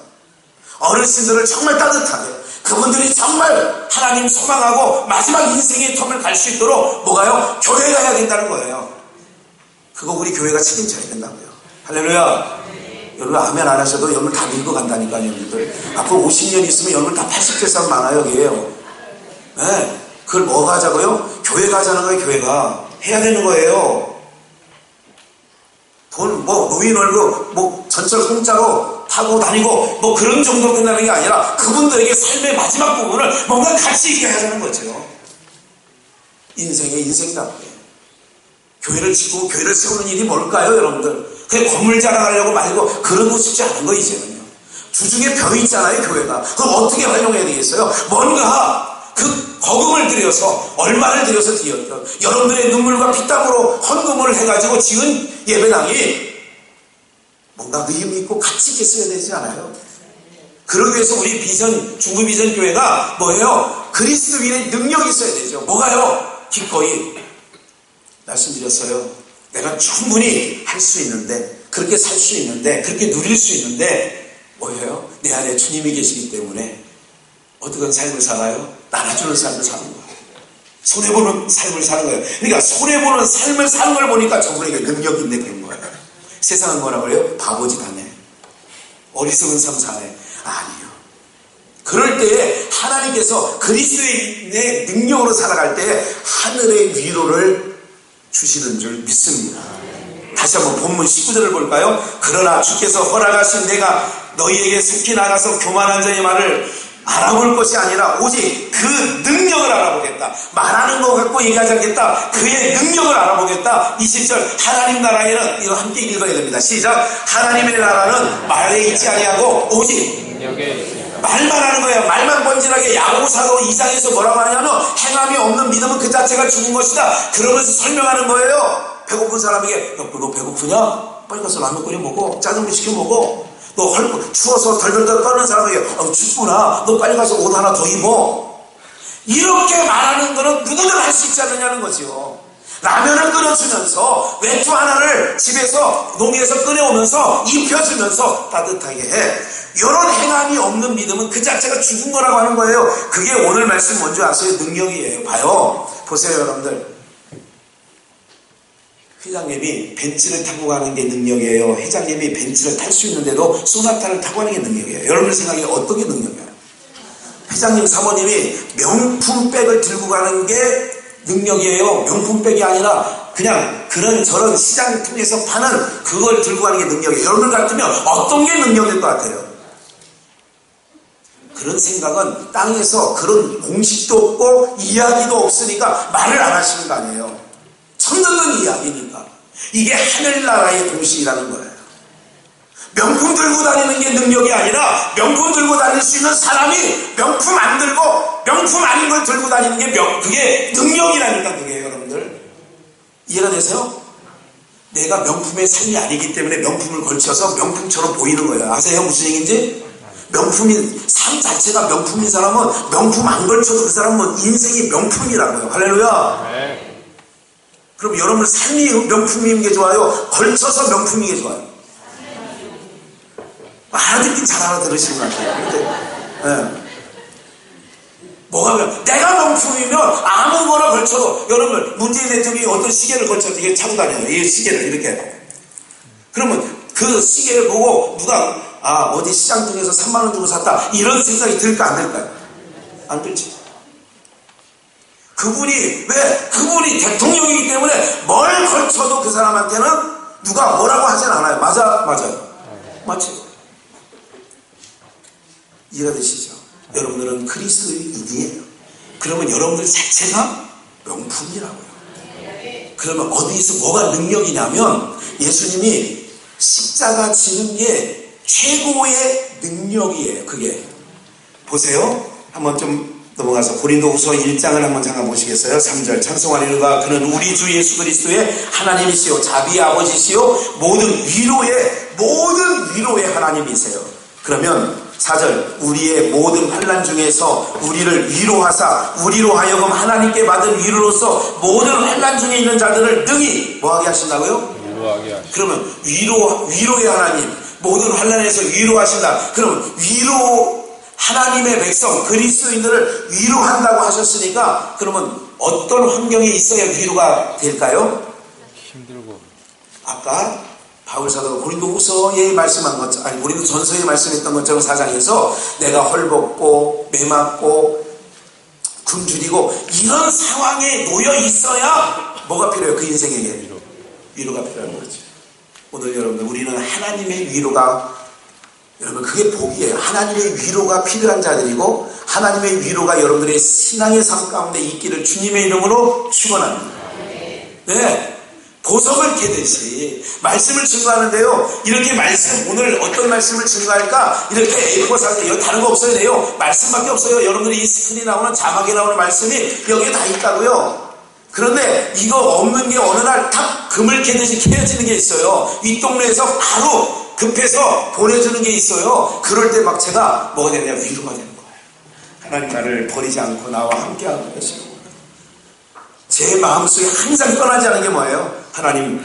어르신들을 정말 따뜻하게 그분들이 정말 하나님 소망하고 마지막 인생의 텀을 갈 수 있도록 뭐가요? 교회가 해야 된다는 거예요. 그거 우리 교회가 책임져야 된다고요. 할렐루야. 여러분 아멘 안 하셔도 여러분 다 늙어간다니까요. 여러분들 앞으로 50년 있으면 여러분 다 80대 사람 많아요. 여기에요. 네. 그걸 뭐 가자고요? 교회 가자는 거예요. 교회가 해야 되는 거예요. 돈 노인 월급 전철 공짜로 타고 다니고 그런 정도로 끝나는 게 아니라 그분들에게 삶의 마지막 부분을 뭔가 가치 있게 하자는 거죠. 인생의 인생답게 교회를 짓고 교회를 세우는 일이 뭘까요? 여러분들 그냥 건물 자랑하려고 말고 그러고 싶지 않은 거 이제는요. 주중에 벼 있잖아요. 교회가 그럼 어떻게 활용해야 되겠어요? 뭔가 그 거금을 들여서 얼마를 들여서 드렸던 여러분들의 눈물과 피땀으로 헌금을 해가지고 지은 예배당이 뭔가 의미 있고 가치 있게 써야 되지 않아요? 그러기 위해서 우리 중부비전 교회가 뭐예요? 그리스도인의 능력이 있어야 되죠. 뭐가요? 기꺼이 말씀드렸어요. 내가 충분히 할 수 있는데 그렇게 살 수 있는데 그렇게 누릴 수 있는데 뭐예요? 내 안에 주님이 계시기 때문에 어떤 삶을 살아요? 나눠주는 삶을 사는 거예요. 손해보는 삶을 사는 거예요. 그러니까 손해보는 삶을 사는 걸 보니까 저분에게 능력이 있네 그런 거예요. 세상은 뭐라 그래요? 바보짓 하네. 어리석은 삶 사네. 아니요. 그럴 때에 하나님께서 그리스도의 능력으로 살아갈 때에 하늘의 위로를 주시는 줄 믿습니다. 다시 한번 본문 19절을 볼까요? 그러나 주께서 허락하신 내가 너희에게 속히 나가서 교만한 자의 말을 알아볼 것이 아니라 오직 그 능력을 알아보겠다. 말하는 거 갖고 얘기하지 않겠다. 그의 능력을 알아보겠다. 20절 하나님 나라에는 이거 함께 읽어야 됩니다. 시작. 하나님의 나라는 말에 있지 아니하고 오직 말만 하는 거예요. 말만 번진하게 야고사도 2장에서 뭐라고 하냐면 행함이 없는 믿음은 그 자체가 죽은 것이다. 그러면서 설명하는 거예요. 배고픈 사람에게 너 배고프냐? 빨리 가서 라면 끓여 먹어. 짜장면 시켜 먹어. 너 추워서 덜덜덜 떠는 사람에게 춥구나. 너 빨리 가서 옷 하나 더 입어. 이렇게 말하는 거는 누구든 할 수 있지 않느냐는 거죠. 라면을 끓여주면서 외투 하나를 집에서 농에서 꺼내오면서 입혀주면서 따뜻하게 해. 이런 행함이 없는 믿음은 그 자체가 죽은 거라고 하는 거예요. 그게 오늘 말씀 뭔지 아세요? 능력이에요. 봐요. 보세요, 여러분들. 회장님이 벤츠를 타고 가는 게 능력이에요. 회장님이 벤츠를 탈 수 있는데도 소나타를 타고 가는 게 능력이에요. 여러분들 생각에 어떤 게 능력이에요? 회장님 사모님이 명품백을 들고 가는 게 능력이에요. 명품백이 아니라 그냥 그런 저런 시장 통해서 파는 그걸 들고 가는 게 능력이에요. 여러분들 같으면 어떤 게 능력일 것 같아요? 그런 생각은 땅에서 그런 공식도 없고 이야기도 없으니까 말을 안 하시는 거 아니에요. 천년된 이야기니까. 이게 하늘나라의 공식이라는 거예요. 명품 들고 다니는 게 능력이 아니라 명품 들고 다닐 수 있는 사람이 명품 안 들고 명품 아닌 걸 들고 다니는 게 그게 능력이라니까. 그게 여러분들 이해가 되세요? 내가 명품의 삶이 아니기 때문에 명품을 걸쳐서 명품처럼 보이는 거예요. 아세요? 무슨 얘기인지? 명품인 삶 자체가 명품인 사람은 명품 안 걸쳐도 그 사람은 인생이 명품이라고요. 할렐루야. 네. 그럼 여러분 삶이 명품인 게 좋아요? 걸쳐서 명품인 게 좋아요? 알아듣긴 잘 알아들으시는 것 같아요. 네. 뭐가 내가 명품이면 아무거나 걸쳐도 여러분 문재인 대통령이 어떤 시계를 걸쳐도 이게 차고 다녀요. 이 시계를 이렇게. 그러면 그 시계를 보고 누가 어디 시장 통해서 3만원 주고 샀다 이런 생각이 들까 안 들까요? 안 들지. 그분이 대통령이기 때문에 뭘 걸쳐도 그 사람한테는 누가 뭐라고 하진 않아요. 맞아요. 맞지? 이해가 되시죠? 여러분들은 그리스도인이에요. 그러면 여러분들 자체가 명품이라고요. 그러면 어디서 뭐가 능력이냐면 예수님이 십자가 지는 게 최고의 능력이에요. 그게 보세요. 한번 좀 넘어가서 고린도후서 1장을 한번 잠깐 보시겠어요? 3절 찬송하리로다. 그는 우리 주 예수 그리스도의 하나님이시요 자비의 아버지시요 모든 위로의 하나님이세요. 그러면 4절 위로의 모든 환난 중에서 우리를 위로하사 우리로 하여금 하나님께 받은 위로로서 모든 환난 중에 있는 자들을 능히 뭐하게 하신다고요? 위로하게 하신다. 그러면 위로의 하나님 모든 환난에서 위로하신다. 그럼 하나님의 백성 그리스도인들을 위로한다고 하셨으니까 그러면 어떤 환경에 있어야 위로가 될까요? 힘들고. 아까 바울사도가 고린도후서에 말씀한 것처럼 아니 고린도전서에 말씀했던 것처럼 4장에서 내가 헐벗고 매맞고 굶주리고 이런 상황에 놓여 있어야 뭐가 필요해요? 그 인생에게 위로가 필요한 거죠. 오늘 여러분들 우리는 하나님의 위로가 여러분 그게 복이에요. 하나님의 위로가 필요한 자들이고 하나님의 위로가 여러분들의 신앙의 삶 가운데 있기를 주님의 이름으로 축원합니다. 네. 보석을 캐듯이 말씀을 증거하는데요. 이렇게 오늘 어떤 말씀을 증거할까? 이렇게 A4 사진 다른 거 없어야 돼요. 말씀밖에 없어요. 여러분들이 이 스크린에 나오는 자막에 나오는 말씀이 여기에 다 있다고요. 그런데 이거 없는 게 어느 날 탁 금을 캐듯이 캐어지는 게 있어요. 이 동네에서 바로 급해서 보내주는 게 있어요. 그럴 때 막 제가 뭐가 되냐 위로가 되는 거예요. 하나님 나를 버리지 않고 나와 함께하는 것이고 제 마음속에 항상 떠나지 않은 게 뭐예요? 하나님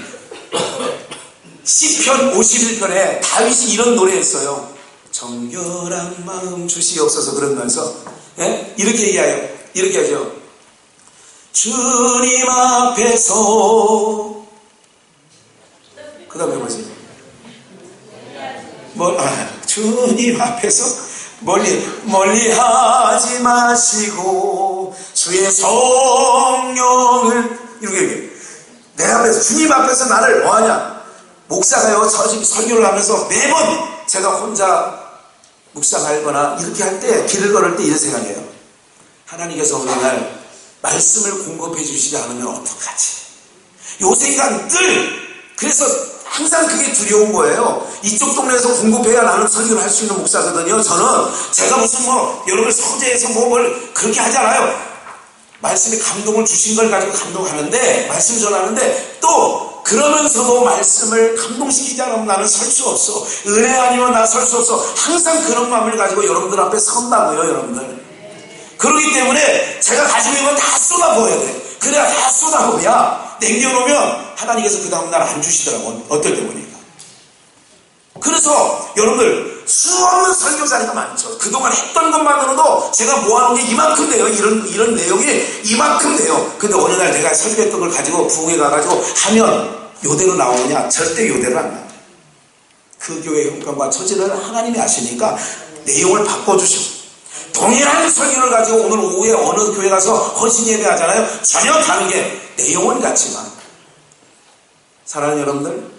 시편 51편에 다윗이 이런 노래했어요. 정결한 마음 주시옵소서 그러면서 이렇게 얘기해요. 이렇게 하죠. 주님 앞에서 그 다음에 뭐지? 주님 앞에서 멀리 하지 마시고 주의 성령을 이렇게 얘기해요. 내 앞에서 주님 앞에서 나를 뭐하냐? 목사가요 설교를 하면서 매번 제가 혼자 묵상하거나 이렇게 할 때 길을 걸을 때 이런 생각이에요. 하나님께서 어느 날 말씀을 공급해 주시지 않으면 어떡하지? 요새가 늘 그래서 항상 그게 두려운 거예요. 이쪽 동네에서 공급해야 나는 설교를 할 수 있는 목사거든요. 저는 제가 무슨 여러분 서재에서 뭘 그렇게 하지 않아요. 말씀에 감동을 주신 걸 가지고 감동하는데 말씀 전하는데 또 그러면서도 말씀을 감동시키지 않으면 나는 설 수 없어. 은혜 아니면 나 설 수 없어. 항상 그런 마음을 가지고 여러분들 앞에 선다고요, 여러분들. 그렇기 때문에 제가 가지고 있는 건 다 쏟아부어야 돼. 그래야 다 쏟아부어야 남겨놓으면 하나님께서 그 다음날 안 주시더라고. 어떨 때 보니까. 그래서 여러분들 수없는 설교 자리가 많죠. 그동안 했던 것만으로도 제가 모아놓은 게 이만큼 돼요. 이런 내용이 이만큼 돼요. 근데 어느 날 내가 설교했던 걸 가지고 부흥회 가가지고 하면 요대로 나오느냐? 절대 요대로 안 나와요. 그 교회의 형편과 처지를 하나님이 아시니까 내용을 바꿔주시고, 동일한 설교를 가지고 오늘 오후에 어느 교회 가서 헌신 예배 하잖아요. 전혀 다른 게 내용은 같지만, 사랑하는 여러분들,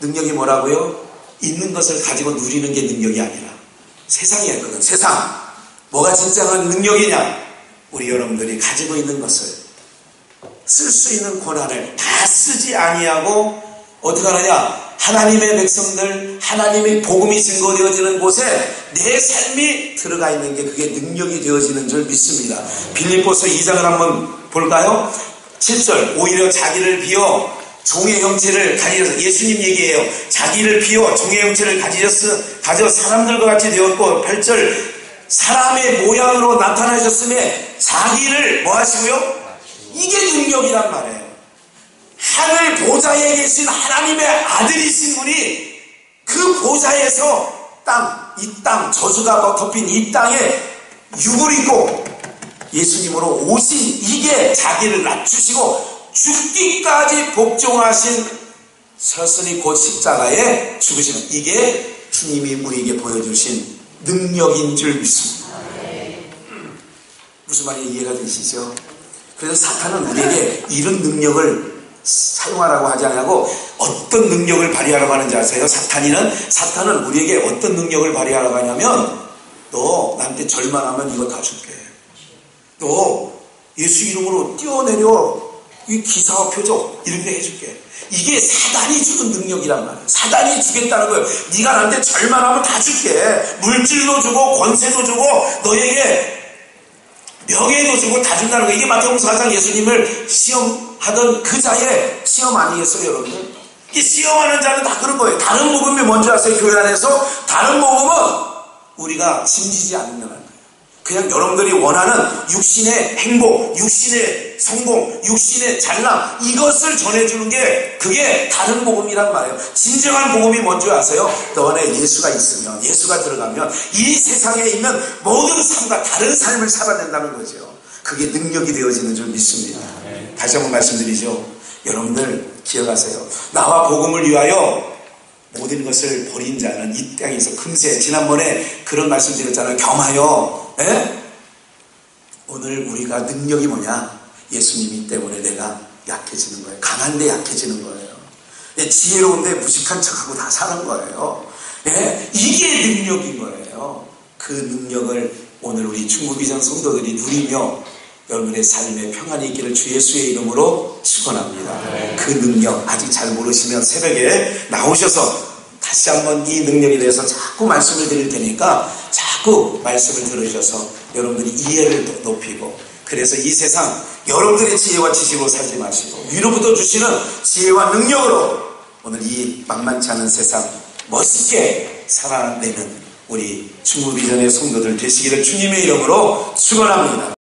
능력이 뭐라고요? 있는 것을 가지고 누리는 게 능력이 아니라 세상이야. 그건 세상. 뭐가 진정한 능력이냐? 우리 여러분들이 가지고 있는 것을 쓸 수 있는 권한을 다 쓰지 아니하고 어떻게 하느냐? 하나님의 백성들, 하나님의 복음이 증거되어지는 곳에 내 삶이 들어가 있는 게 그게 능력이 되어지는 줄 믿습니다. 빌립보서 2장을 한번 볼까요? 7절, 오히려 자기를 비워 종의 형체를 가지셔서, 예수님 얘기해요. 자기를 비워 종의 형체를 가져 사람들과 같이 되었고, 8절, 사람의 모양으로 나타나셨음에 자기를 뭐 하시고요? 이게 능력이란 말이에요. 하늘 보좌에 계신 하나님의 아들이신 분이 그 보좌에서 이 땅, 저주가 덮인 이 땅에 육을 입고 예수님으로 오신, 이게 자기를 낮추시고 죽기까지 복종하신 서슴이 곧 십자가에 죽으시는, 이게 주님이 우리에게 보여주신 능력인 줄 믿습니다. 무슨 말인지 이해가 되시죠? 그래서 사탄은 우리에게 이런 능력을 사용하라고 하지 않고 어떤 능력을 발휘하라고 하는지 아세요? 사탄은 우리에게 어떤 능력을 발휘하라고 하냐면, 너 나한테 절만하면 이거 다 줄게. 너 예수 이름으로 뛰어내려 이 기사와 표적 이렇게 해줄게. 이게 사단이 주는 능력이란 말이에요. 사단이 주겠다는 거예요. 네가 나한테 절만하면 다 줄게. 물질도 주고 권세도 주고 너에게 명예도 주고 다 준다는 거예요. 이게 마태복음 4장 예수님을 시험하던 그 자의 시험 아니겠어요, 여러분들? 이 시험하는 자는 다 그런 거예요. 다른 복음이 뭔지 아세요? 교회 안에서 다른 복음은 우리가 짐지지 않는다는 거예요. 그냥 여러분들이 원하는 육신의 행복, 육신의 성공, 육신의 잘남, 이것을 전해주는 게 그게 다른 복음이란 말이에요. 진정한 복음이 뭔지 아세요? 너 안에 예수가 있으면, 예수가 들어가면 이 세상에 있는 모든 삶과 다른 삶을 살아낸다는 거죠. 그게 능력이 되어지는 줄 믿습니다. 다시 한번 말씀드리죠. 여러분들 기억하세요. 나와 복음을 위하여 모든 것을 버린 자는 이 땅에서 금세, 지난번에 그런 말씀 드렸잖아요. 겸하여. 오늘 우리가 능력이 뭐냐? 예수님이 때문에 내가 약해지는 거예요. 강한데 약해지는 거예요. 지혜로운데 무식한 척하고 다 사는 거예요. 이게 능력인 거예요. 그 능력을 오늘 우리 충무비전 성도들이 누리며 여러분의 삶에 평안이 있기를 주 예수의 이름으로 축원합니다. 그 능력 아직 잘 모르시면 새벽에 나오셔서 다시 한번 이 능력에 대해서 자꾸 말씀을 드릴 테니까 자꾸 말씀을 들으셔서 여러분들이 이해를 높이고, 그래서 이 세상 여러분들의 지혜와 지식으로 살지 마시고 위로부터 주시는 지혜와 능력으로 오늘 이 만만치 않은 세상 멋있게 살아내는 우리 충무비전의 성도들 되시기를 주님의 이름으로 축원합니다.